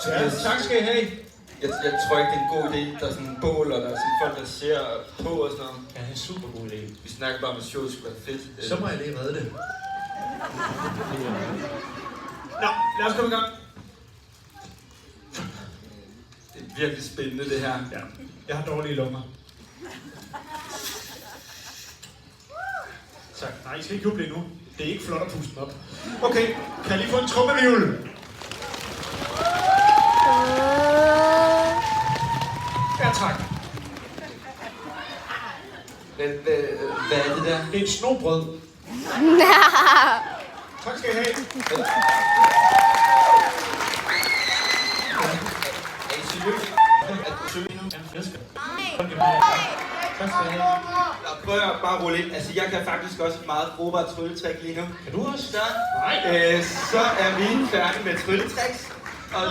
Ja, tak skal I have. Jeg tror ikke, det er en god idé. Der er sådan en bål, og der er sådan folk, der ser på og sådan noget. Ja, det er en super god idé. Vi snakker bare om, at showet skulle være fedt. Så må jeg lige redde det. Nå, lad os komme i gang. Det er virkelig spændende, det her. Ja, jeg har dårlige lunger. Tak. Nej, I skal ikke juble endnu. Det er ikke flot at puste den op. Okay, kan jeg lige få en trummevivl? Ja, tak. Hvad er det der? Det er en snobrød. Tak skal I have. Er I seriøse? Er du søge nu? Ja, jeg skal. Tak skal I have. Nå, prøv at bare rulle ind. Altså, jeg kan faktisk også et meget brugbart trylletrik lige nu. Kan du også? Så, Nej. så er vi færdige med trylletricks. Og